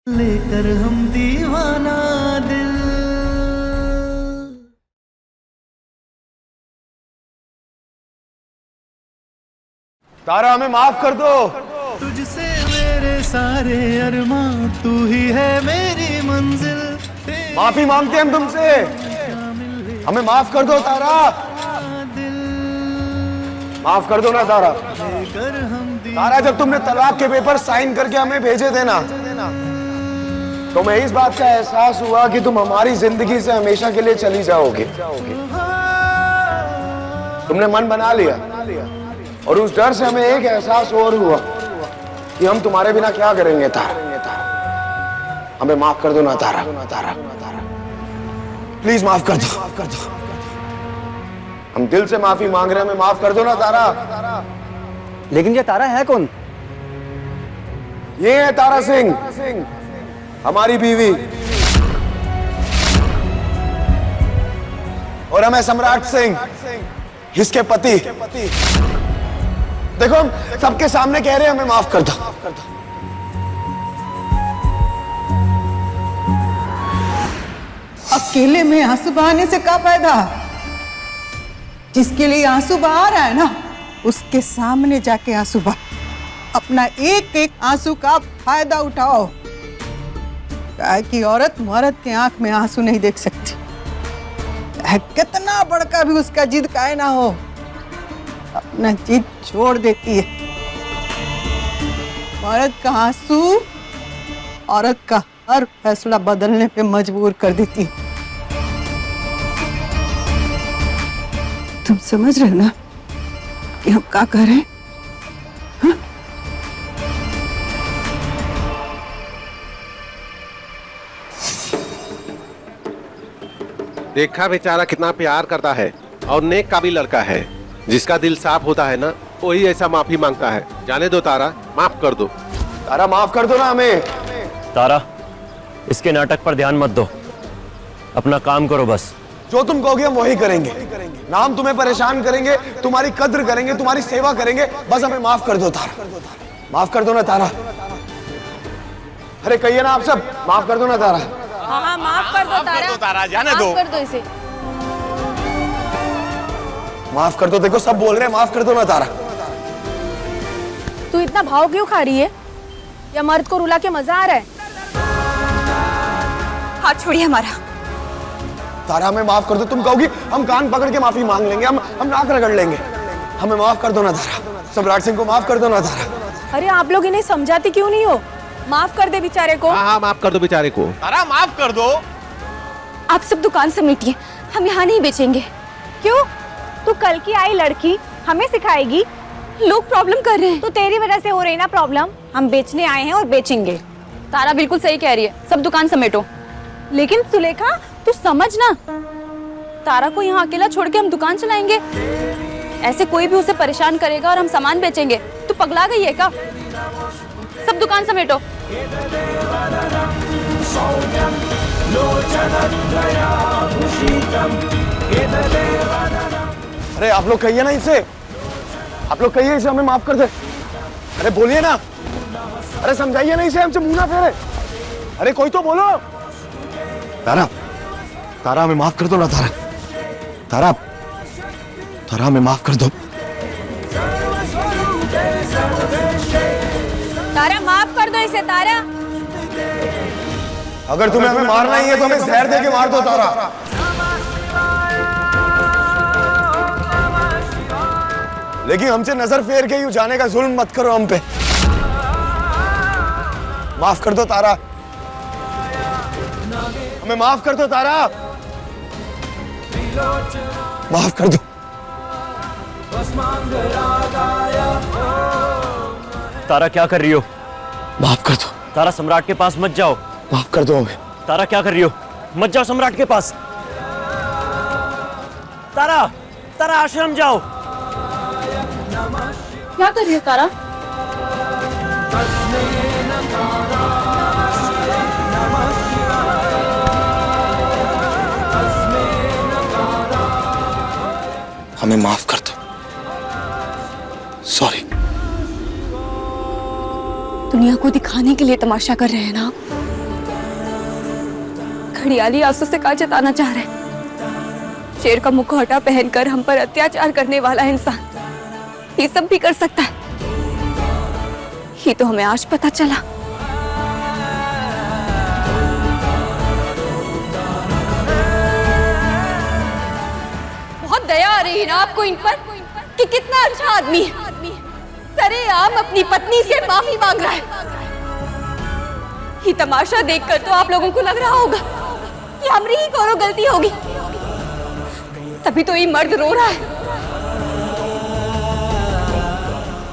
लेकर हम दीवाना दिल। तारा हमें माफ कर दो। तुझसे मेरे सारे अरमां, तू ही है मेरी मंजिल। माफी मांगते हैं हम तुमसे, हमें माफ कर दो तारा। माफ कर दो ना तारा। तारा जब तुमने तलाक के पेपर साइन करके हमें भेजे थे ना, तो मैं इस बात का एहसास हुआ कि तुम हमारी जिंदगी से हमेशा के लिए चली जाओगे। तुमने मन बना लिया, और उस डर से हमें एक एहसास और हुआ कि हम तुम्हारे बिना क्या करेंगे तारा। हमें माफ कर दो ना तारा। प्लीज माफ कर दो। हम दिल से माफी मांग रहे हैं, हमें माफ कर दो ना तारा। लेकिन ये तारा है कौन? ये है तारा सिंह, हमारी बीवी, और हमें सम्राट सिंह, इसके पति। देखो हम सबके सामने कह रहे हैं हमें माफ कर दो। अकेले में आंसू बहाने से क्या फायदा? जिसके लिए आंसू बहा रहा है ना, उसके सामने जाके आंसू बहा। अपना एक एक आंसू का फायदा उठाओ। क्या कि औरत मर्द के आंख में आंसू नहीं देख सकती, कितना बड़का भी उसका जिद काहे ना हो, अपना जिद छोड़ देती है। मर्द का आंसू औरत का हर फैसला बदलने पे मजबूर कर देती है। तुम समझ रहे हो ना कि हम क्या कर रहे हैं? हाँ? देखा बेचारा कितना प्यार करता है, और नेक का भी लड़का है। जिसका दिल साफ होता है ना, वही ऐसा माफी मांगता है। जाने दो तारा, माफ कर दो। तारा माफ कर दो ना हमें। तारा, इसके नाटक पर ध्यान मत दो, अपना काम करो बस। जो तुम कहोगे हम वही करेंगे। ना हम तुम्हें परेशान करेंगे, तुम्हारी कद्र करेंगे, तुम्हारी सेवा करेंगे। बस हमें माफ कर दो तारा। माफ कर दो ना तारा। अरे कहिए ना आप सब, माफ कर दो ना तारा। हाँ, माफ कर दो तारा। जाने दो। माफ कर दो इसे। माफ कर दो। देखो सब बोल रहे हैं माफ कर दो ना तारा। तू इतना भाव क्यों खा रही है? या मर्द को रुला के मजा आ रहा है? हाथ छोड़िए हमारा। तारा हमें माफ कर दो। तुम कहोगी हम कान पकड़ के माफी मांग लेंगे, हम नाक रगड़ लेंगे। हमें माफ कर दो ना तारा। सम्राट सिंह को माफ कर दो ना तारा। अरे आप लोग इन्हें समझाती क्यों नहीं हो? माफ कर दे बेचारे को। हाँ, माफ कर दो बेचारे को। तारा माफ कर दो। आप सब दुकान समेटिए, हम यहाँ नहीं बेचेंगे। क्यों? तू कल की आई लड़की हमें सिखाएगी? लोग प्रॉब्लम कर रहे हैं। तो तेरी वजह से हो रही ना प्रॉब्लम। हम बेचने आए हैं और बेचेंगे। तारा बिल्कुल सही कह रही है, सब दुकान समेटो। लेकिन सुलेखा तू समझ ना, तारा को यहाँ अकेला छोड़ के हम दुकान चलाएंगे? ऐसे कोई भी उसे परेशान करेगा और हम सामान बेचेंगे। तू पगला गई है क्या? सब दुकान समेटो। अरे आप लोग कहिए ना इसे, आप लोग कहिए इसे हमें माफ कर दे। अरे बोलिए ना, अरे समझाइए ना इसे, हमसे मुंह ना फेरे। अरे कोई तो बोलो। तारा, तारा हमें माफ कर दो ना तारा। तारा, तारा हमें माफ कर दो। तारा माफ कर दो इसे। तारा, अगर तुम्हें हमें मारना ही है तो हमें जहर दे के मार दो तारा। लेकिन हमसे नजर फेर के यूं जाने का जुल्म मत करो हम पे। माफ कर दो तारा। हमें माफ कर दो तारा। माफ कर दो। तारा क्या कर रही हो? माफ कर दो तारा, सम्राट के पास मत जाओ। माफ कर दो हमें। तारा क्या कर रही हो? मत जाओ सम्राट के पास। तारा, तारा आश्रम जाओ। क्या कर रही है तारा? हमें माफ कर दो। सॉरी। दुनिया को दिखाने के लिए तमाशा कर रहे हैं ना आप? घड़ियाली आंसू से क्या जताना चाह रहे हैं? शेर का मुखौटा पहनकर हम पर अत्याचार करने वाला इंसान ये सब भी कर सकता है। ये तो हमें आज पता चला। बहुत दया आ रही है ना आपको इन पर कि कितना अच्छा आदमी है, सरेआम अपनी पत्नी से माफी मांग रहा है। ये तमाशा देखकर तो आप लोगों को लग रहा होगा कि हमारी ही कोनो गलती होगी, तभी तो ये मर्द रो रहा है।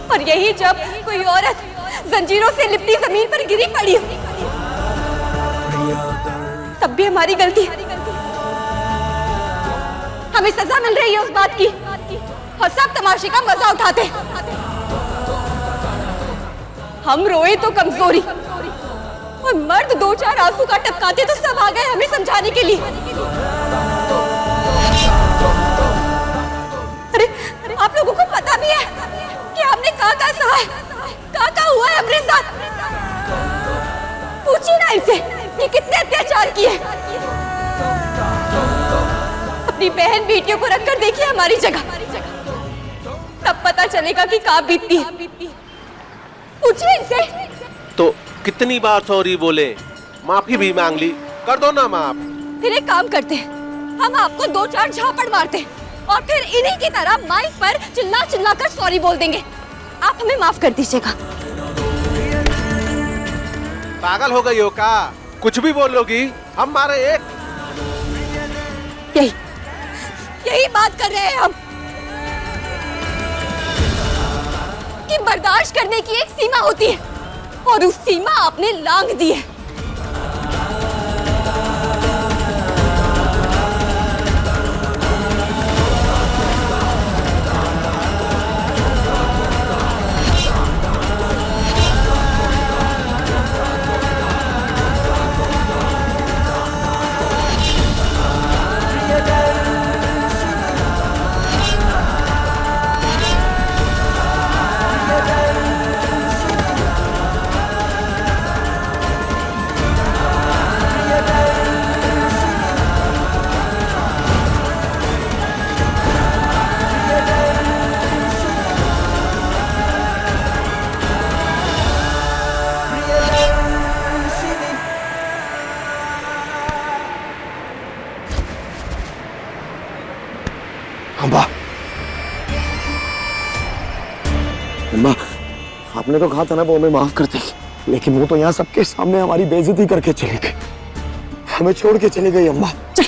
और यही जब कोई औरत जंजीरों से लिपटी जमीन पर गिरी पड़ी हो, तब भी हमारी गलती, हमें सजा मिल रही है उस बात की, और सब तमाशे का मजा उठाते हैं। हम रोए तो कमजोरी, और मर्द दो चार आंसू का टपकाते तो सब आ गए हमें समझाने के लिए। अरे आप लोगों को पता भी है कि हमने का सहा है, का हुआ है हमारे साथ। पूछिए ना इनसे कि कितने अत्याचार किए। अपनी बहन बेटियों को रखकर देखिए हमारी जगह, तब पता चलेगा कि क्या बीतती है। पूछिए इनसे। तो कितनी बार सॉरी बोले, माफी भी मांग ली, कर दो ना माफ। फिर एक काम करते हैं, हम आपको दो चार झापड़ मारते हैं और फिर इन्हीं की तरह माइक पर चिल्ला चिल्ला कर सॉरी बोल देंगे। आप हमें माफ कर दीजिएगा। पागल हो गई हो का? कुछ भी बोलोगी हम मारे एक। यही बात कर रहे हैं हम कि बर्दाश्त करने की एक सीमा होती है, और उस सीमा आपने लांघ दी है। अम्मा, अम्मा, आपने तो कहा था ना वो हमें माफ कर देगी, लेकिन वो तो यहाँ सबके सामने हमारी बेइज्जती करके चली गई, हमें छोड़ के चली गई। अम्मा चल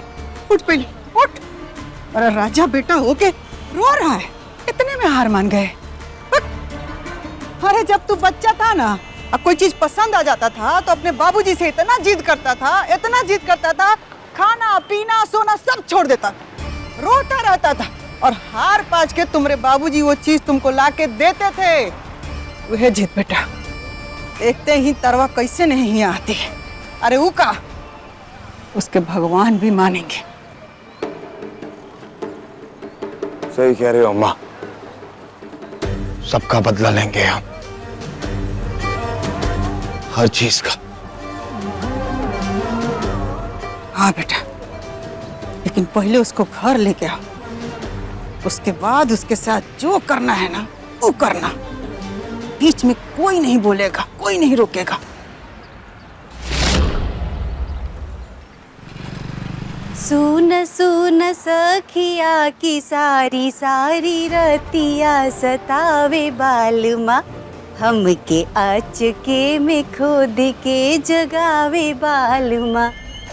उठ पहले उठ। अरे राजा बेटा होके रो रहा है, इतने में हार मान गए। अरे जब तू बच्चा था ना, अब कोई चीज पसंद आ जाता था तो अपने बाबूजी से इतना जिद करता था, खाना पीना सोना सब छोड़ देता, रोता रहता था, और हार पाच के तुम्हारे बाबूजी वो चीज तुमको लाके देते थे। वह जिद बेटा, देखते ही तरवा कैसे नहीं आती है। अरे वो का उसके भगवान भी मानेंगे। सही कह रहे हो अम्मा, सबका बदला लेंगे हम, हर चीज का। हाँ बेटा, लेकिन पहले उसको घर लेके आओ, उसके बाद उसके साथ जो करना है ना वो करना। बीच में कोई नहीं बोलेगा, कोई नहीं रोकेगा। सुन सुन सखिया की सारी सारी रतिया सतावे बालमा, हमके आचके में खोद के जगावे बालमा,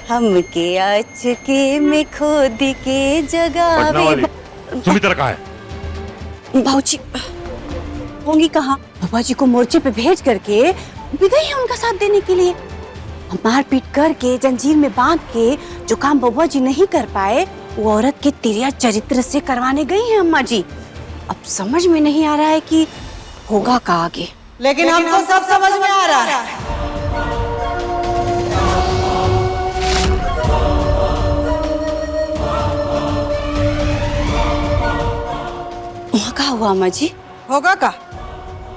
हमके आचके में खोद के जगावे। सुमित्रा कहाँ है? भाऊजी होंगी कहाँ? बाबा जी को मोर्चे पे भेज करके विदाई है उनका साथ देने के लिए। मारपीट करके जंजीर में बांध के जो काम बाबा जी नहीं कर पाए वो औरत के तिरिया चरित्र से करवाने गई हैं अम्मा जी। अब समझ में नहीं आ रहा है कि होगा का आगे। लेकिन हमको सब समझ में आ रहा है। वहाँ का हुआ अम्मा जी? होगा का?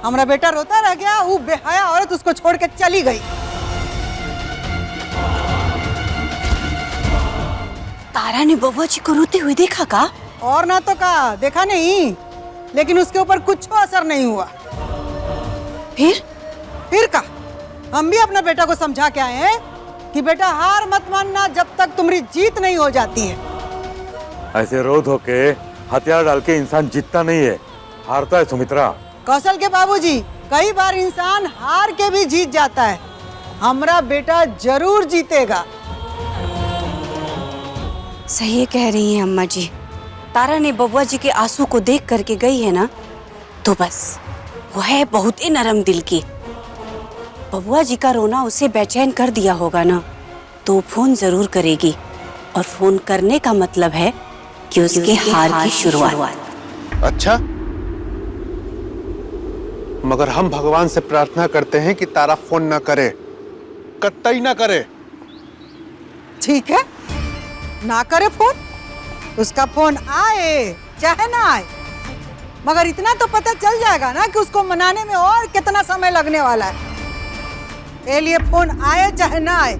हमारा बेटा रोता रह गया, वो बेहया औरत उसको छोड़ के चली गई। तारा ने बबुआ जी को रोते हुए देखा का? और ना तो का देखा नहीं, लेकिन उसके ऊपर कुछ असर नहीं हुआ। फिर का हम भी अपना बेटा को समझा के आए हैं कि बेटा हार मत मानना जब तक तुम्हारी जीत नहीं हो जाती है। ऐसे रो धो के हथियार डाल के इंसान जीतता नहीं है, हारता है सुमित्रा। कौशल के बाबूजी, कई बार इंसान हार के भी जीत जाता है। हमारा बेटा जरूर जीतेगा। सही कह रही हैं अम्मा जी। तारा ने बबुआ जी के आंसू को देख करके गई है ना, तो बस वो है बहुत ही नरम दिल की। बबुआ जी का रोना उसे बेचैन कर दिया होगा ना, तो फोन जरूर करेगी, और फोन करने का मतलब है कि उसके हार की शुरुआत। अच्छा, मगर हम भगवान से प्रार्थना करते हैं कि तारा फोन ना करे, कतई ना करे। ठीक है, ना करे फोन, उसका फोन आए चाहे ना आए, मगर इतना तो पता चल जाएगा ना कि उसको मनाने में और कितना समय लगने वाला है। ये लिए फोन आए चाहे ना आए,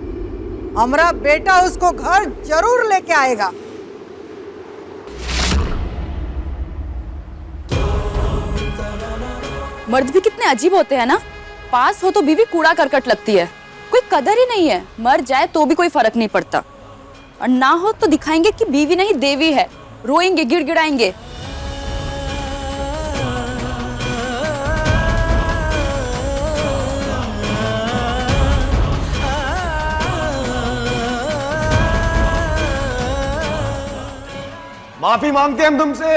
हमारा बेटा उसको घर जरूर लेके आएगा। मर्द भी कितने अजीब होते हैं ना, पास हो तो बीवी कूड़ा करकट लगती है, कोई कदर ही नहीं है। मर जाए तो भी कोई फर्क नहीं पड़ता, और ना हो तो दिखाएंगे कि बीवी नहीं देवी है, रोएंगे गिड़गिड़ाएंगे। माफी मांगते हैं हम तुमसे,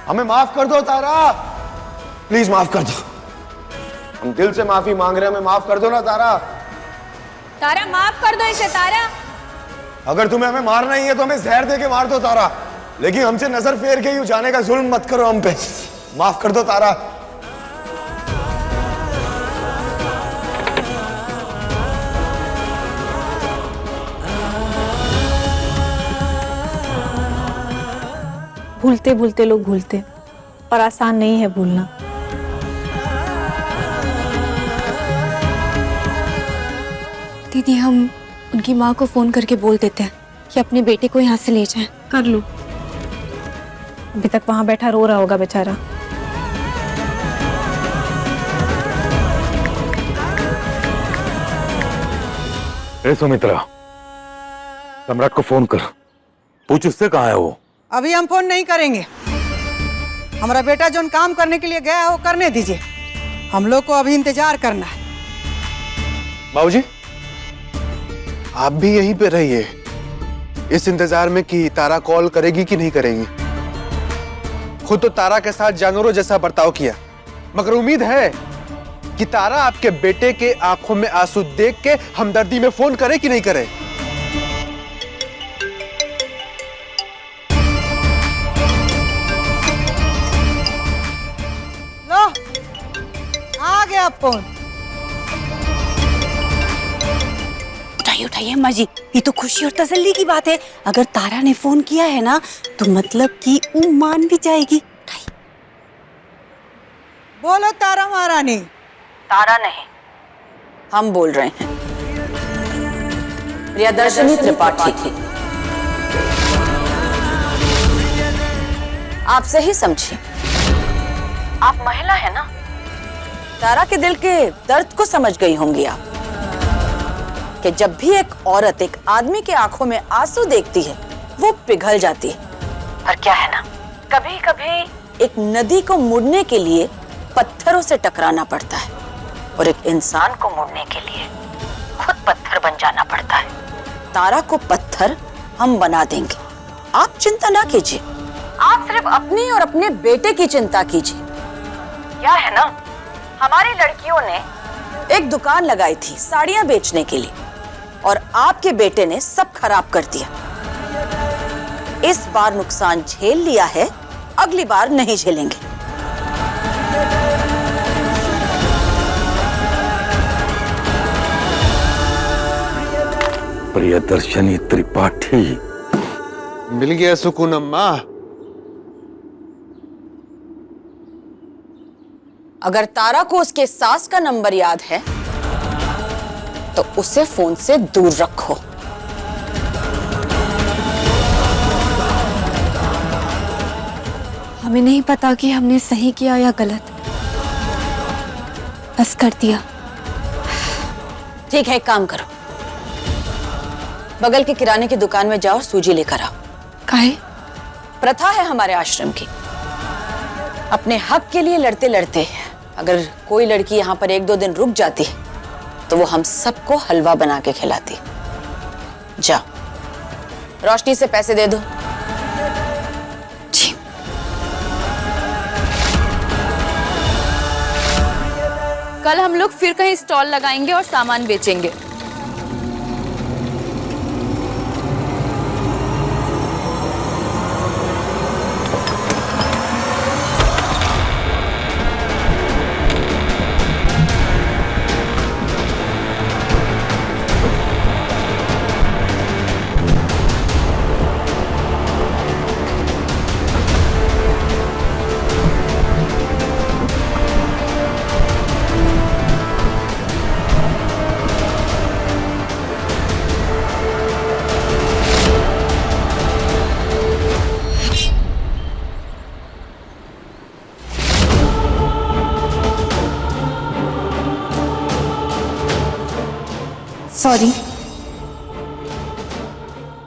हमें माफ कर दो तारा, प्लीज माफ कर दो। हम दिल से माफी मांग रहे हैं, हमें माफ कर दो ना तारा। तारा माफ कर दो इसे। तारा, अगर तुम्हें हमें मारना ही है तो हमें जहर दे के मार दो तारा, लेकिन हमसे नजर फेर के यूं जाने का जुल्म मत करो हम पे। माफ कर दो तारा। भूलते भूलते लोग भूलते, पर आसान नहीं है भूलना। दीदी, हम उनकी माँ को फोन करके बोल देते हैं कि अपने बेटे को यहाँ से ले जाएं। कर लो, अभी तक वहां बैठा रो रहा होगा बेचारा। ए सुमित्रा, सम्राट को फोन कर, पूछ उससे कहाँ है वो। अभी हम फोन नहीं करेंगे, हमारा बेटा जो काम करने के लिए गया है वो करने दीजिए, हम लोग को अभी इंतजार करना है। बाबूजी, आप भी यहीं पे रहिए, इस इंतजार में कि तारा कॉल करेगी कि नहीं करेगी। खुद तो तारा के साथ जानवरों जैसा बर्ताव किया, मगर उम्मीद है कि तारा आपके बेटे के आंखों में आंसू देख के हमदर्दी में फोन करे कि नहीं करे। लो, आ गया फोन। उठाइए उठाइए अम्मा जी, ये तो खुशी और तसल्ली की बात है। अगर तारा ने फोन किया है ना, तो मतलब कि वो मान भी जाएगी। बोलो तारा महारानी। तारा नहीं, हम बोल रहे हैं, प्रियदर्शनी त्रिपाठी। आप सही समझिए, आप महिला है ना, तारा के दिल के दर्द को समझ गई होंगी आप, कि जब भी एक औरत एक आदमी के आंखों में आंसू देखती है वो पिघल जाती है। पर क्या है ना, कभी कभी एक नदी को मुड़ने के लिए पत्थरों से टकराना पड़ता है, और एक इंसान को मुड़ने के लिए खुद पत्थर बन जाना पड़ता है। तारा को पत्थर हम बना देंगे, आप चिंता ना कीजिए, आप सिर्फ अपनी और अपने बेटे की चिंता कीजिए। क्या है ना, हमारी लड़कियों ने एक दुकान लगाई थी साड़ियां बेचने के लिए, और आपके बेटे ने सब खराब कर दिया। इस बार नुकसान झेल लिया है, अगली बार नहीं झेलेंगे। प्रियदर्शनी त्रिपाठी, मिल गया सुकून अम्मा। अगर तारा को उसके सास का नंबर याद है तो उसे फोन से दूर रखो। हमें नहीं पता कि हमने सही किया या गलत, बस कर दिया। ठीक है, एक काम करो, बगल के किराने की दुकान में जाओ, सूजी लेकर आओ। काहे? प्रथा है हमारे आश्रम की, अपने हक के लिए लड़ते लड़ते अगर कोई लड़की यहाँ पर 1-2 दिन रुक जाती तो वो हम सबको हलवा बना के खिलाती। जाओ, रोशनी से पैसे दे दो। जी। कल हम लोग फिर कहीं स्टॉल लगाएंगे और सामान बेचेंगे। सॉरी।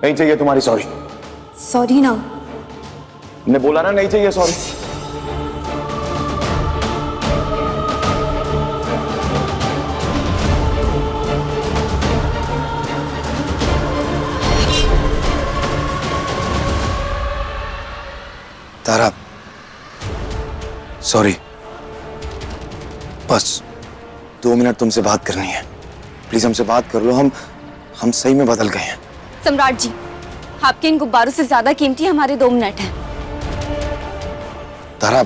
नहीं चाहिए तुम्हारी सॉरी। सॉरी ना। ने बोला ना नहीं चाहिए सॉरी। तारा, सॉरी, बस 2 मिनट तुमसे बात करनी है। प्लीज हमसे बात कर लो, हम सही में बदल गए हैं। सम्राट जी, आपके इन गुब्बारों से ज्यादा कीमती हमारे 2 मिनट हैं। तारा,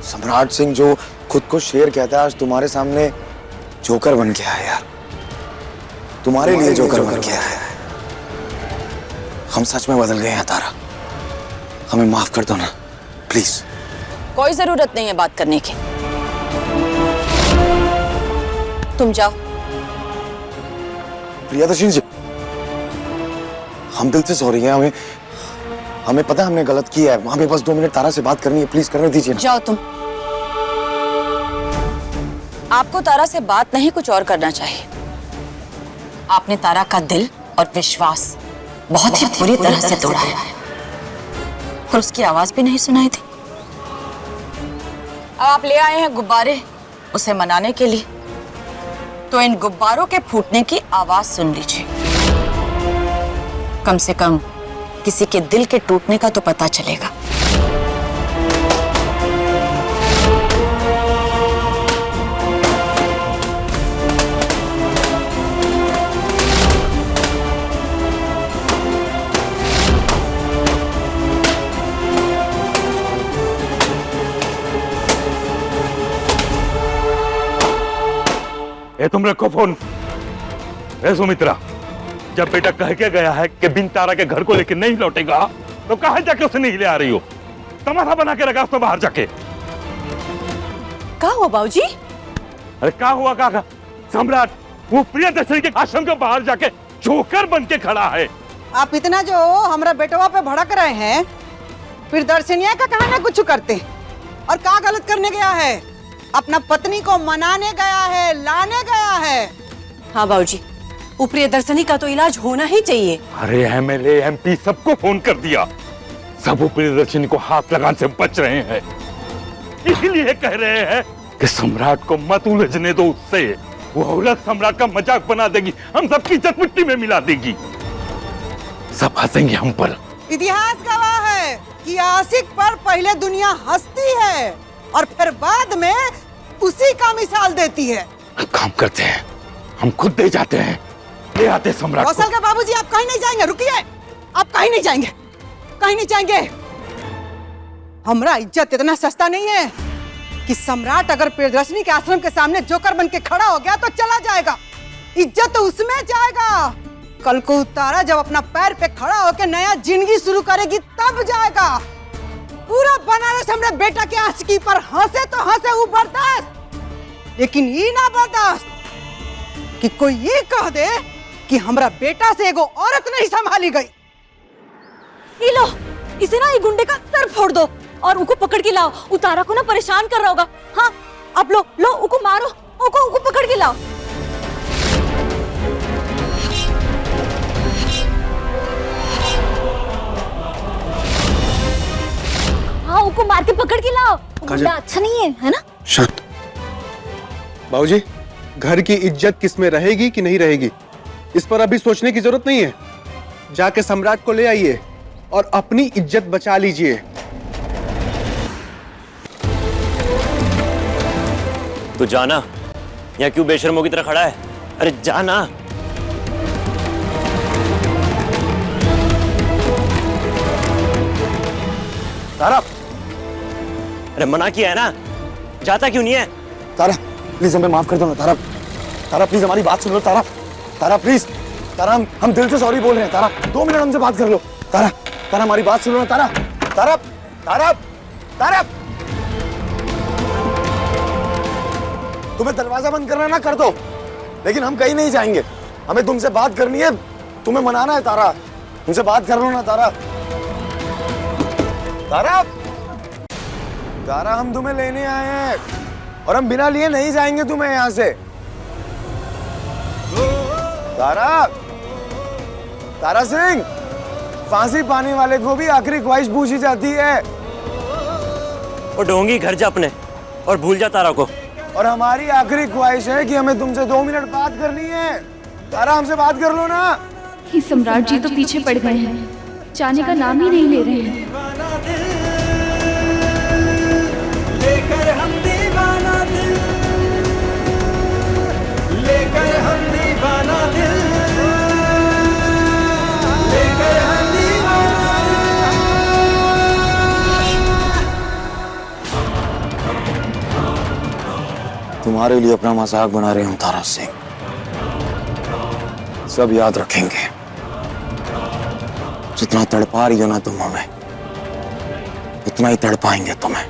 सम्राट सिंह जो खुद को शेर कहता है, आज तुम्हारे सामने जोकर बन के आया यार। तुम्हारे लिए जोकर बन के आया है। हम सच में बदल गए हैं तारा, हमें माफ कर दो ना प्लीज। कोई जरूरत नहीं है बात करने की, तुम जाओ। प्रियदर्शनी जी, हम दिल से सॉरी हैं। हमें पता है हमने गलत किया है। हमें बस 2 मिनट तारा से बात करनी है, प्लीज करने दीजिए ना। जाओ तुम। आपको तारा से बात नहीं, कुछ और करना चाहिए। आपने तारा का दिल और विश्वास बहुत ही बुरी तरह से तोड़ा है और उसकी आवाज भी नहीं सुनाई थी। अब आप ले आए हैं गुब्बारे उसे मनाने के लिए, तो इन गुब्बारों के फूटने की आवाज सुन लीजिए। कम से कम किसी के दिल के टूटने का तो पता चलेगा। ए तुम रखो फोन। ए सुमित्रा, जब बेटा कह के गया है कि बिन तारा के घर को लेकर नहीं लौटेगा, तो कहां जाके उसे नहीं ले आ रही हो? तमाशा बना के रखा उसने बाहर जाके। क्या हुआ बाबूजी? अरे क्या हुआ काका? सम्राट वो प्रियदर्शनी के आश्रम के बाहर जाके जोकर बन के खड़ा है। आप इतना जो हमारा बेटवा पे भड़क रहे हैं, फिर दर्शनिया का कहा ना कुछ करते और क्या गलत करने गया है? अपना पत्नी को मनाने गया है, लाने गया है। हाँ बाबूजी, वो प्रियदर्शनी का तो इलाज होना ही चाहिए। अरे एमएलए एमपी सबको फोन कर दिया, सब वो प्रियदर्शनी को हाथ लगाने से बच रहे हैं। इसलिए कह रहे हैं कि सम्राट को मत उलझने दो उससे। वो औरत सम्राट का मजाक बना देगी, हम सबकी इज्जत मिट्टी में मिला देगी, सब हंसेंगे हम पर। इतिहास गवाह है कि आशिक पर पहले दुनिया हंसती है और फिर बाद में उसी का मिसाल देती है। काम करते हैं, हम खुद दे जाते हैं, ले आते सम्राट कौशल के बाबूजी, आप कहीं नहीं जाएंगे। रुकिए, आप कहीं नहीं जाएंगे, कहीं नहीं जाएंगे। हमारा इज्जत इतना सस्ता नहीं है कि सम्राट अगर प्रियदर्शनी के आश्रम के सामने जोकर बन के खड़ा हो गया तो चला जाएगा। इज्जत तो उसमें जाएगा। कल को तारा जब अपना पैर पे खड़ा होकर नया जिंदगी शुरू करेगी तब जाएगा। पूरा बनारस हमरे बेटा के आशिकी पर हंसे तो हंसे, वो बर्दाश्त, लेकिन ये ना बर्दाश्त कि कोई ये कह दे कि हमरा बेटा से एगो औरत नहीं संभाली गई। ये लो, इसे ना ये गुंडे का सर फोड़ दो और उको पकड़ के लाओ। उतारा को ना परेशान कर रहा होगा। हाँ अब लो लो, उको मारो, उको पकड़ के लाओ। हाँ उको मार के पकड़ के लाओ। गुंडा अच्छा नहीं है ना? शांत। बाबूजी, घर की इज्जत किस में रहेगी कि नहीं रहेगी, इस पर अभी सोचने की जरूरत नहीं है। जाके सम्राट को ले आइए और अपनी इज्जत बचा लीजिए। तू जाना, यहाँ क्यों बेशर्मों की तरह खड़ा है? अरे जाना। तारा, अरे मना किया है ना, जाता क्यों नहीं है? तारा प्लीज हमें माफ कर दो ना। तारा, तारा प्लीज हमारी बात सुन लो। तारा, तारा प्लीज, तारा हम दिल से सॉरी बोल रहे हैं। तारा 2 मिनट हमसे बात कर लो। तारा, तारा हमारी बात सुन लो ना। तारा, तारा, तारा, तारा, तुम्हें दरवाजा बंद करना ना कर दो, लेकिन हम कहीं नहीं जाएंगे। हमें तुमसे बात करनी है, तुम्हें मनाना है। तारा तुमसे बात कर लो ना। तारा, तारा, तारा हम तुम्हें लेने आए हैं और हम बिना लिए नहीं जाएंगे तुम्हें यहां से। तारा, तारा सिंह, फांसी पाने वाले को भी आखिरी ख्वाहिश पूछी जाती है। और ढोंगी घर जा अपने और भूल जा तारा को। और हमारी आखिरी ख्वाहिश है कि हमें तुमसे 2 मिनट बात करनी है। तारा हमसे बात कर लो ना। ये सम्राट जी तो पीछे पड़ गए हैं, जाने का नाम ही नहीं ले रहे हैं। लेकर हम दीवाना दिल, लेकर हम दीवाना दिल, लेकर हम दीवाना दिल। तुम्हारे लिए अपना मजाक बना रहे हम तारा सिंह, सब याद रखेंगे। जितना तड़पा रही हो ना तुम हमें, उतना ही तड़पाएंगे तुम्हें।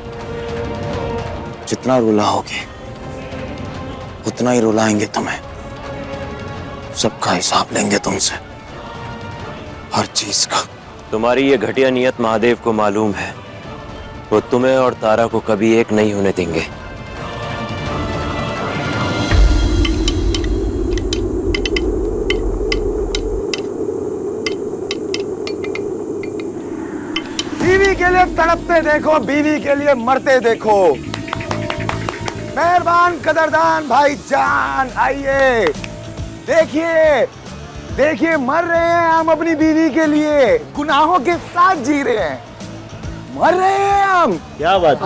जितना रुलाओगे उतना ही रुलाएंगे तुम्हें। सबका हिसाब लेंगे तुमसे, हर चीज का। तुम्हारी ये घटिया नियत महादेव को मालूम है, वो तुम्हें और तारा को कभी एक नहीं होने देंगे। बीवी के लिए तड़पते देखो, बीवी के लिए मरते देखो। मेहरबान कदरदान भाईजान, आइए देखिए, देखिए मर रहे हैं हम अपनी बीवी के लिए, गुनाहों के साथ जी रहे हैं, मर रहे हैं हम। क्या बात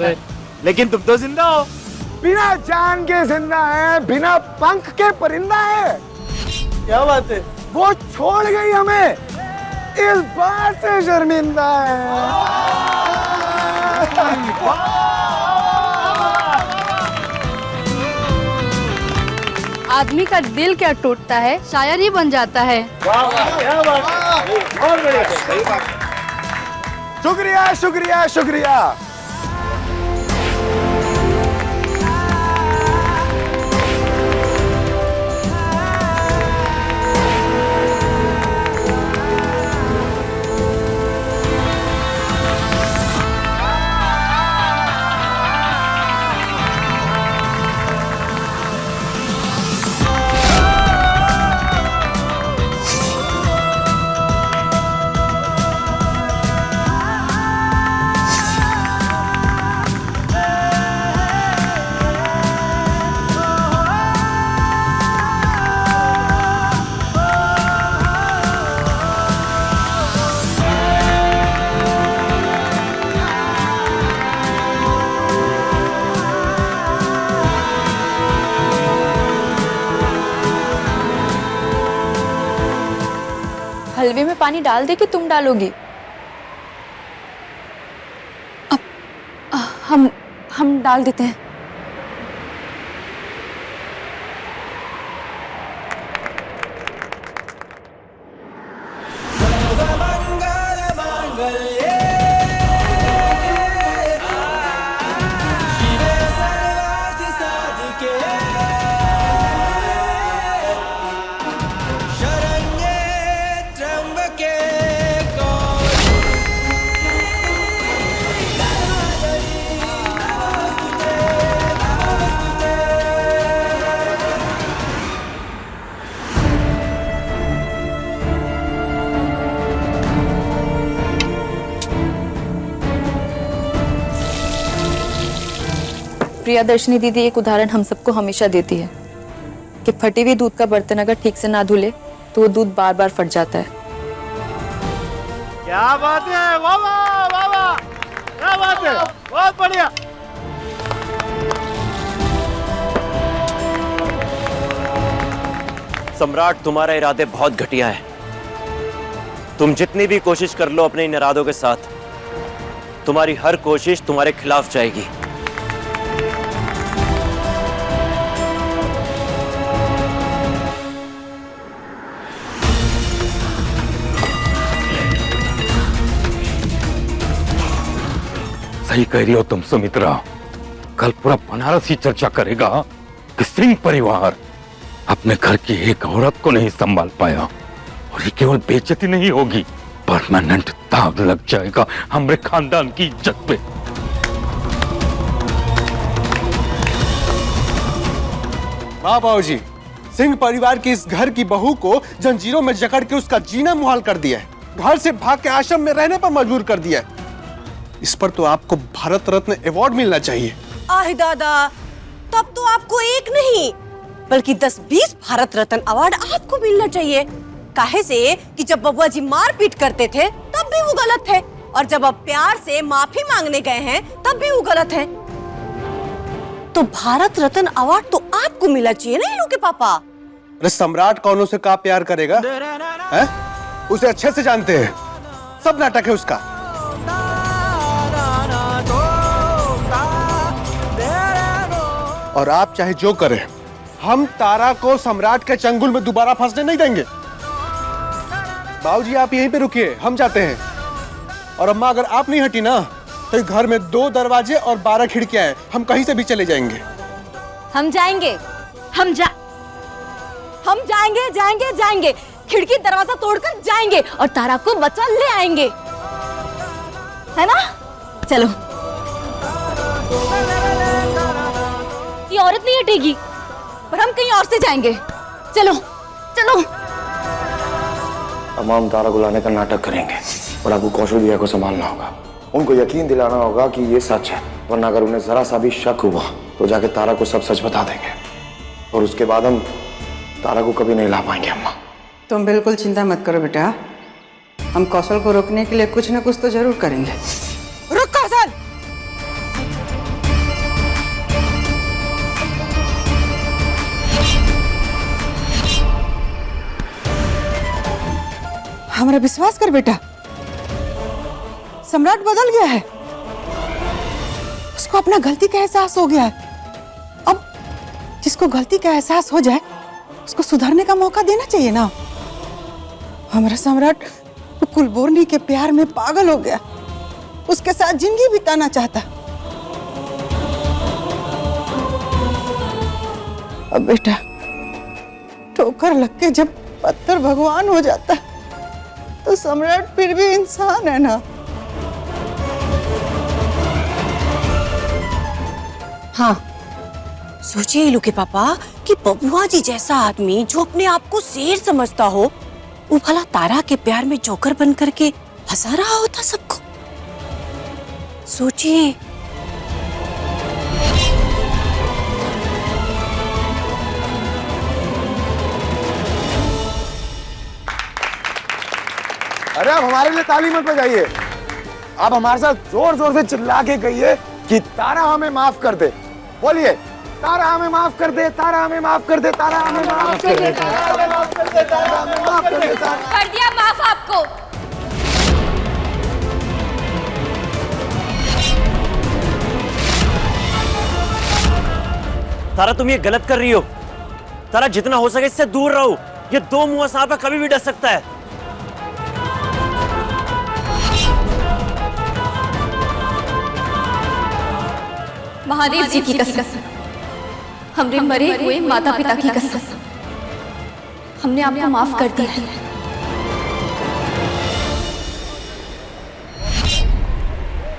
है? लेकिन तुम तो जिंदा हो। बिना जान के जिंदा है, बिना पंख के परिंदा है। क्या बात है? वो छोड़ गई हमें, इस बात से शर्मिंदा है। आदमी का दिल क्या टूटता है, शायर ही बन जाता है। क्या बात है? बहुत बढ़िया। शुक्रिया शुक्रिया शुक्रिया। हलवे में पानी डाल दे कि तुम डालोगी? अब हम डाल देते हैं। प्रियदर्शनी दीदी एक उदाहरण हम सबको हमेशा देती है कि फटी हुई दूध का बर्तन अगर ठीक से ना धुले तो वो दूध बार बार फट जाता है। क्या बात है, वाह वाह वाह वाह, क्या बात है, बहुत बढ़िया। सम्राट, तुम्हारे इरादे बहुत घटिया हैं। तुम जितनी भी कोशिश कर लो अपने इन इरादों के साथ, तुम्हारी हर कोशिश तुम्हारे खिलाफ जाएगी। सही कह रही हो तुम सुमित्रा। कल पूरा बनारस ही चर्चा करेगा कि सिंह परिवार अपने घर की एक औरत को नहीं संभाल पाया, और ये केवल बेइज्जती नहीं होगी, परमानेंट दाग लग जाएगा हमारे खानदान की इज्जत पे। वाह बाबूजी, सिंह परिवार की इस घर की बहू को जंजीरों में जकड़ के उसका जीना मुहाल कर दिया है, घर से भाग के आश्रम में रहने पर मजबूर कर दिया है। इस पर तो आपको भारत रत्न अवार्ड मिलना चाहिए। आह दादा, तब तो आपको एक नहीं बल्कि 10-20 भारत रत्न अवार्ड आपको मिलना चाहिए। काहे से कि जब बबुआ जी मारपीट करते थे तब भी वो गलत थे, और जब अब प्यार से माफी मांगने गए हैं तब भी वो गलत है। तो भारत रत्न अवार्ड तो आपको मिलना चाहिए ना, इनू के पापा। अरे सम्राट कौनों से कहाँ प्यार करेगा है? उसे अच्छे से जानते हैं, सब नाटक है उसका। और आप चाहे जो करें, हम तारा को सम्राट के चंगुल में दोबारा फंसने नहीं देंगे। बाबूजी आप यहीं पे रुकिए, हम जाते हैं। और अम्मा अगर आप नहीं हटी ना तो घर में 2 दरवाजे और 12 खिड़कियां हैं, हम कहीं से भी चले जाएंगे। हम जाएंगे, जाएंगे, खिड़की दरवाजा तोड़कर जाएंगे और तारा को बचा ले आएंगे, है ना? चलो। ये औरत नहीं हटेगी, पर हम कहीं और से जाएंगे। चलो चलो। तमाम तारा को लाने का नाटक करेंगे और आपको कौशल भैया को संभालना होगा। उनको यकीन दिलाना होगा कि ये सच है, वरना अगर उन्हें जरा सा भी शक हुआ तो जाके तारा को सब सच बता देंगे, और उसके बाद हम तारा को कभी नहीं ला पाएंगे। अम्मा तुम बिल्कुल चिंता मत करो बेटा, हम कौशल को रोकने के लिए कुछ न कुछ तो जरूर करेंगे। रुक कौशल! हमारा विश्वास कर बेटा, सम्राट बदल गया है, उसको अपना गलती का एहसास हो गया है। अब जिसको गलती का एहसास हो जाए उसको सुधरने का मौका देना चाहिए ना। हमारा सम्राट कुलबोर्नी के प्यार में पागल हो गया, उसके साथ जिंदगी बिताना चाहता। अब बेटा ठोकर लग के जब पत्थर भगवान हो जाता है तो सम्राट फिर भी इंसान है ना। हाँ, सोचिए इलू के पापा कि बबुआ जी जैसा आदमी जो अपने आप को शेर समझता हो, वो भला तारा के प्यार में जोकर बन करके हंसा रहा होता सबको। सोचिए। अरे आप हमारे लिए ताली मत बजाइए, आप हमारे साथ जोर जोर से चिल्ला के कहिए कि तारा हमें माफ कर दे। बोलिए, तारा हमें माफ कर दे, तारा हमें माफ कर दे, तारा हमें माफ कर दे, तारा हमें माफ कर दे, तारा हमें माफ कर दे। कर दिया माफ आपको। तारा तुम ये गलत कर रही हो। तारा जितना हो सके इससे दूर रहो, ये 2 मुंहा सांप है, कभी भी डस सकता है। महादेव जी की कसम, हमने मरे हुए माता पिता की कसम, हमने आपको माफ कर दिया है।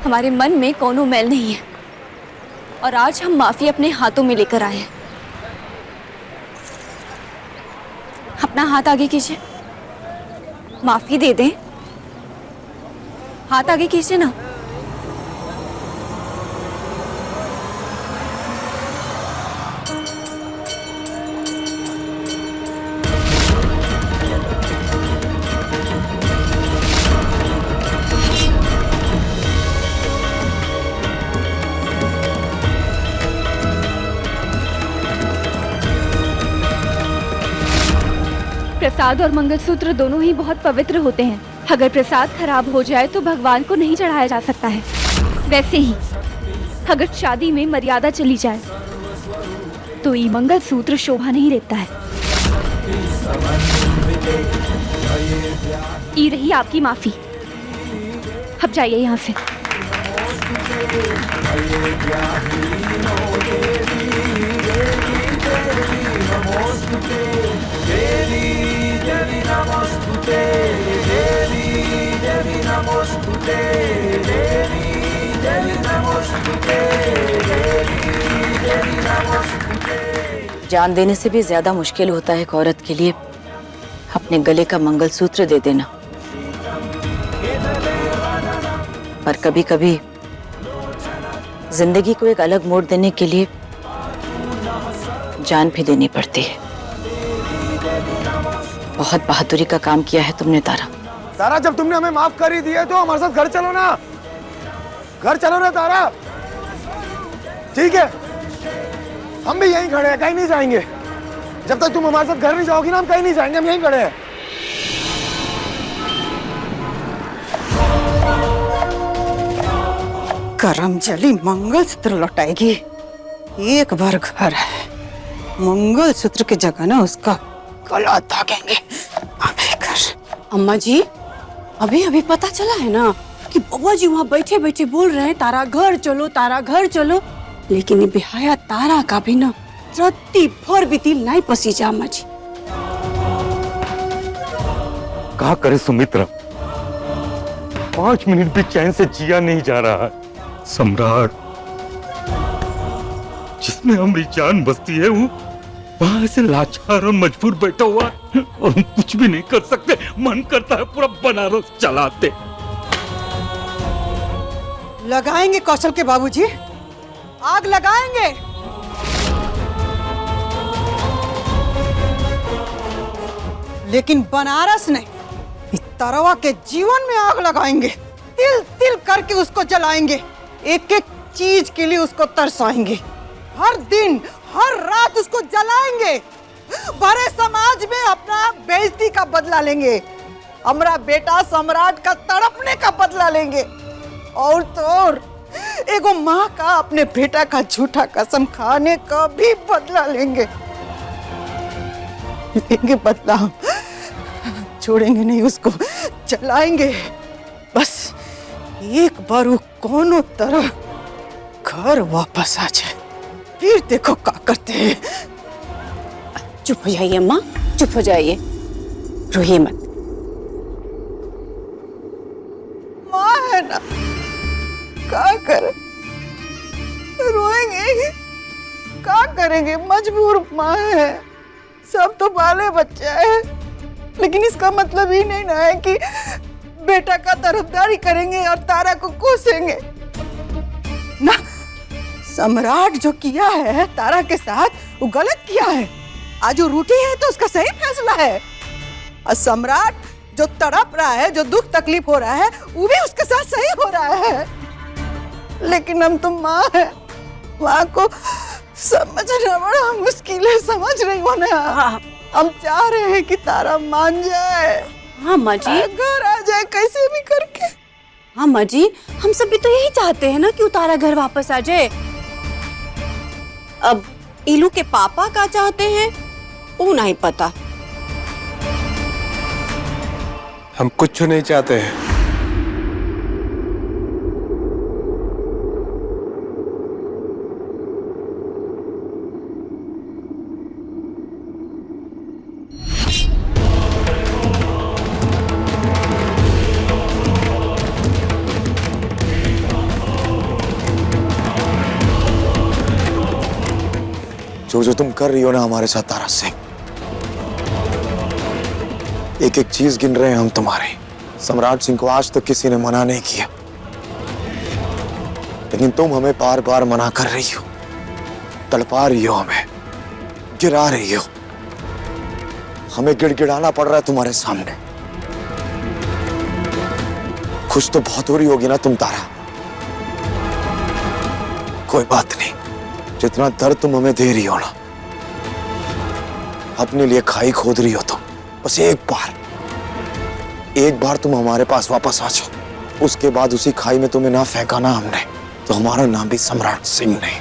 हमारे मन में कोनो मैल नहीं है और आज हम माफी अपने हाथों में लेकर आए हैं। अपना हाथ आगे कीजिए, माफी दे दें। हाथ आगे कीजिए ना। प्रसाद और मंगलसूत्र दोनों ही बहुत पवित्र होते हैं। अगर प्रसाद खराब हो जाए तो भगवान को नहीं चढ़ाया जा सकता है। वैसे ही अगर शादी में मर्यादा चली जाए तो ये मंगलसूत्र शोभा नहीं देता है। ये रही आपकी माफी। अब जाइए यहाँ से। जान देने से भी ज्यादा मुश्किल होता है एक औरत के लिए अपने गले का मंगलसूत्र दे देना। पर कभी कभी जिंदगी को एक अलग मोड़ देने के लिए जान भी देनी पड़ती है। बहुत बहादुरी का काम किया है तुमने तारा। तारा, जब तुमने हमें माफ कर ही दिया तो हमारे साथ घर चलो ना। घर चलो ना तारा। ठीक है, हम भी यहीं खड़े हैं, कहीं नहीं जाएंगे। जब तक तुम हमारे साथ घर नहीं जाओगी ना, हम कहीं नहीं जाएंगे, हम यहीं खड़े हैं। करमजली मंगलसूत्र लौटाएगी। एक बार घर है, मंगलसूत्र की जगह ना उसका गला दागेंगे। अम्मा जी, अभी अभी पता चला है ना कि बउआ जी वहाँ बैठे बैठे बोल रहे हैं तारा घर चलो, तारा घर चलो। लेकिन ये बेहया तारा का भी ना रत्ती भर भी दिल नहीं पसीजा। अम्मा जी कहा करे सुमित्रा, 5 मिनट भी चैन से जिया नहीं जा रहा है। सम्राट, जिसमें हमारी जान बसती है वो वहां ऐसे लाचार और मजबूर बैठा हुआ है और हम कुछ भी नहीं कर सकते। मन करता है पूरा बनारस चलाते। लगाएंगे कौशल के बाबूजी, आग लगाएंगे। लेकिन बनारस नहीं, इस तरवा के जीवन में आग लगाएंगे। तिल तिल करके उसको जलाएंगे। एक एक चीज के लिए उसको तरसाएंगे। हर दिन हर रात उसको जलाएंगे। भरे समाज में अपना बेइज्जती का बदला लेंगे। हमारा बेटा सम्राट का तड़पने का बदला लेंगे। और तो और एगो माँ का अपने बेटा का झूठा कसम खाने का भी बदला लेंगे। लेंगे बदला, हम छोड़ेंगे नहीं उसको, चलाएंगे। बस एक बार वो कोनो तरह घर वापस आ जाए, फिर देखो क्या करते हैं। चुप हो जाइए अम्मा, चुप हो जाइए, रोइए मत। माँ है ना, क्या करे, रोएंगे, क्या करेंगे, मजबूर माँ है। सब तो बाले बच्चे हैं, लेकिन इसका मतलब ही नहीं ना है कि बेटा का तरफदारी करेंगे और तारा को कोसेंगे ना। सम्राट जो किया है तारा के साथ वो गलत किया है। आज वो रूठी है तो उसका सही फैसला है। और सम्राट जो तड़प रहा है, जो दुख तकलीफ हो रहा है, वो भी उसके साथ सही हो रहा है। लेकिन हम तो माँ है, माँ को समझना बड़ा मुश्किल है, समझ रही हो ना। हम चाह रहे हैं कि तारा मान जाए। हाँ माँ जी, घर आ जाए कैसे भी करके। हाँ माँ जी, हम सब भी तो यही चाहते हैं ना कि तारा घर वापस आ जाए। अब इलू के पापा क्या चाहते हैं वो नहीं पता। हम कुछ नहीं चाहते हैं। जो तुम कर रही हो ना हमारे साथ तारा सिंह, एक एक चीज गिन रहे हैं हम तुम्हारे। सम्राट सिंह को आज तक किसी ने मना नहीं किया, लेकिन तुम हमें बार बार मना कर रही हो, तड़पा रही हो, हमें गिरा रही हो। हमें गिड़गिड़ाना पड़ रहा है तुम्हारे सामने। खुश तो बहुत हो रही होगी ना तुम तारा। कोई बात नहीं, जितना दर्द तुम हमें दे रही हो ना, अपने लिए खाई खोद रही हो तुम, बस एक बार तुम हमारे पास वापस आ जाओ, उसके बाद उसी खाई में तुम्हें ना फेंका ना हमने, तो हमारा नाम भी सम्राट सिंह नहीं।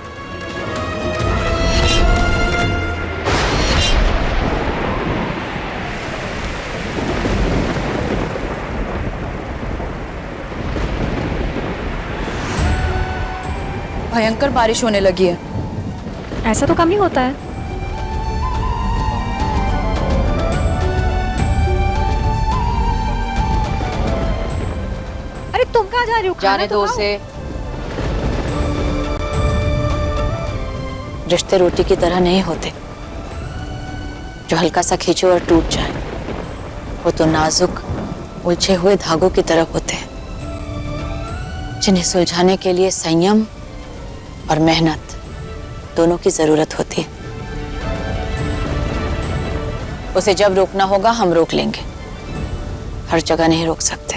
भयंकर बारिश होने लगी है। ऐसा तो कम ही होता है। अरे तुम कहाँ जा रही हो? जाने दो उसे। रिश्ते रोटी की तरह नहीं होते जो हल्का सा खींचो और टूट जाए। वो तो नाजुक उलझे हुए धागों की तरह होते हैं, जिन्हें सुलझाने के लिए संयम और मेहनत दोनों की जरूरत होती है। उसे जब रोकना होगा हम रोक लेंगे, हर जगह नहीं रोक सकते।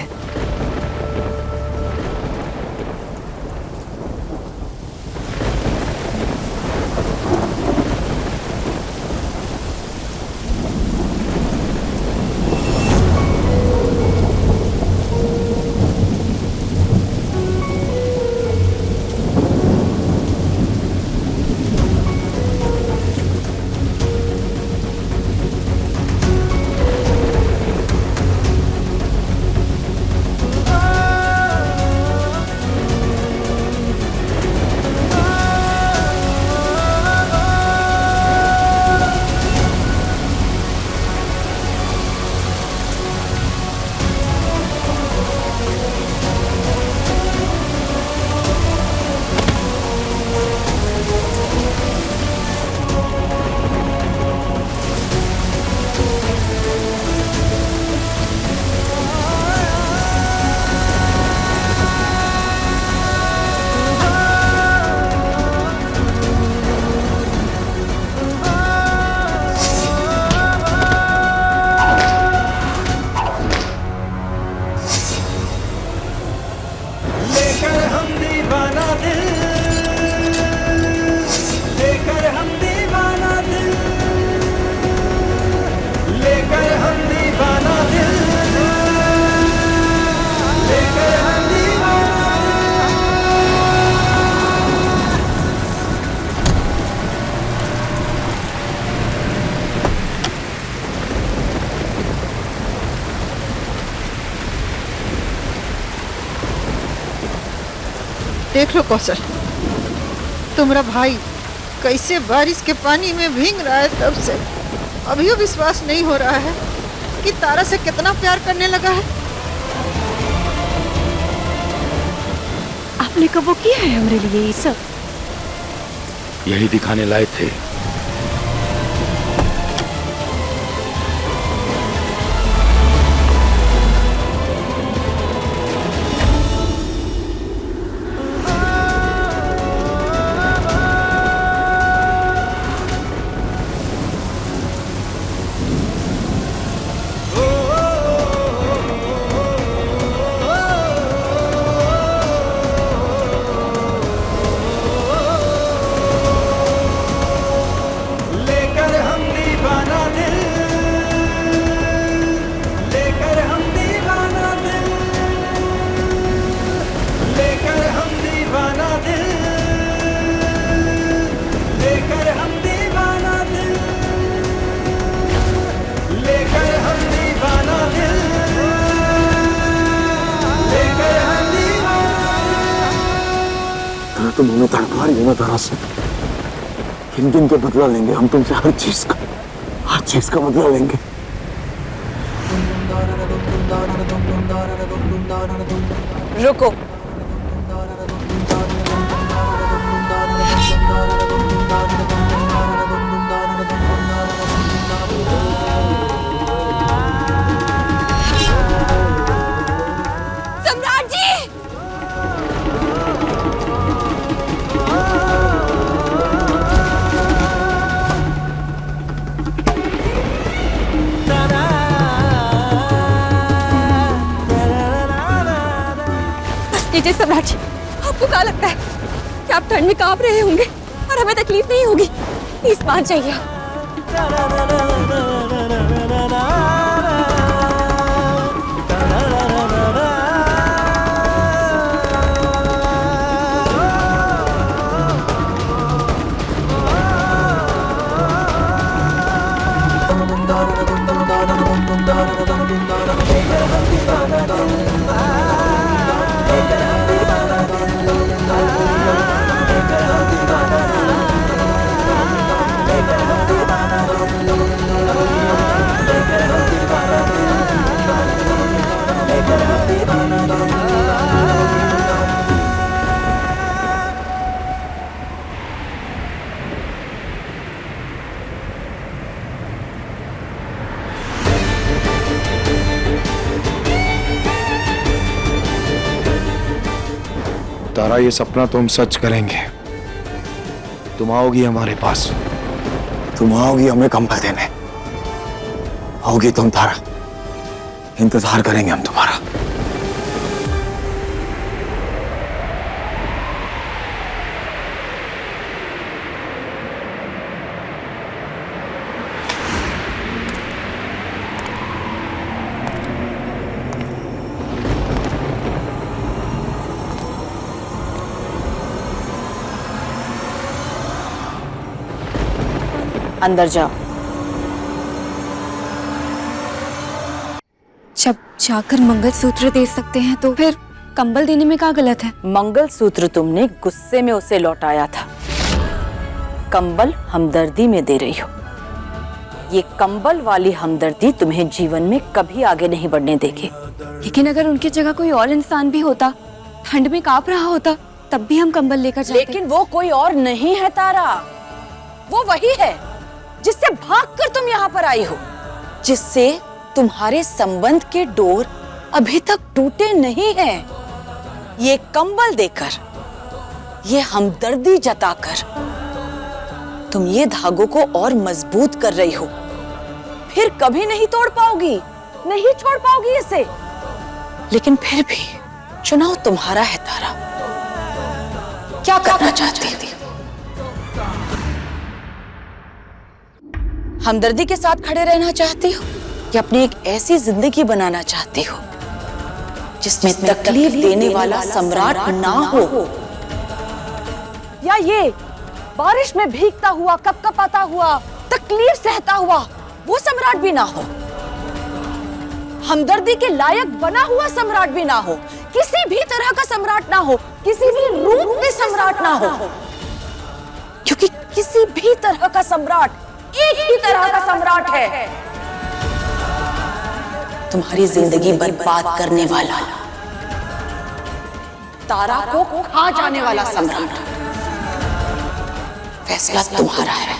देख लो कौशल, तुम्हारा भाई कैसे बारिश के पानी में भीग रहा है। तब से अभी विश्वास नहीं हो रहा है कि तारा से कितना प्यार करने लगा है। आपने कब वो किया है हमारे लिए ये सब? यही दिखाने लाए थे। तुम हमें तड़पा रही हो ना तारा से, किन किन के बदला लेंगे हम तुमसे, हर चीज का बदला लेंगे। रुको, सम्राट जी! लीजिए सम्राट जी, आपको क्या लगता है कि आप ठंड में कांप रहे होंगे और हमें तकलीफ नहीं होगी? प्लीज मान जाइए। तारा, ये सपना तो हम सच करेंगे। तुम आओगी हमारे पास, तुम आओगी हमें कंबल देने, आओगी तुम तारा, इंतजार करेंगे हम तुम्हारा। अंदर जाओ। जब जाकर मंगलसूत्र दे सकते हैं तो फिर कंबल देने में क्या गलत है? मंगलसूत्र तुमने गुस्से में उसे लौटाया था, कंबल हमदर्दी में दे रही हो। ये कंबल वाली हमदर्दी तुम्हें जीवन में कभी आगे नहीं बढ़ने देगी। लेकिन अगर उनकी जगह कोई और इंसान भी होता, ठंड में कांप रहा होता, तब भी हम कंबल लेकर जाते। लेकिन वो कोई और नहीं है तारा, वो वही है जिससे भागकर तुम यहाँ पर आई हो, जिससे तुम्हारे संबंध के डोर अभी तक टूटे नहीं हैं। ये कंबल देकर, ये हमदर्दी जताकर तुम ये धागों को और मजबूत कर रही हो। फिर कभी नहीं तोड़ पाओगी, नहीं छोड़ पाओगी इसे। लेकिन फिर भी चुनाव तुम्हारा है तारा, क्या करना चाहती हो? हमदर्दी के साथ खड़े रहना चाहती हो या अपनी एक ऐसी जिंदगी बनाना चाहती हो जिसमें तकलीफ देने वाला सम्राट ना हो? या ये बारिश में भीगता हुआ, कपकपाता हुआ, तकलीफ सहता हुआ वो सम्राट भी ना हो? हमदर्दी के लायक बना हुआ सम्राट भी ना हो, किसी भी तरह का सम्राट ना हो, किसी भी रूप में सम्राट ना हो। क्योंकि किसी भी तरह का सम्राट एक ही तरह का सम्राट है, तुम्हारी जिंदगी बर्बाद करने वाला, तारा को खा जाने वाला सम्राट। फैसला तुम्हारा है।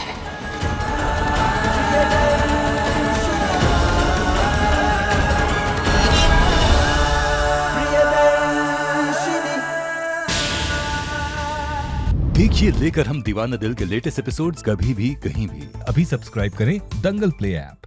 देखिए लेकर हम दीवाना दिल के लेटेस्ट एपिसोड्स कभी भी कहीं भी। अभी सब्सक्राइब करें दंगल प्ले ऐप।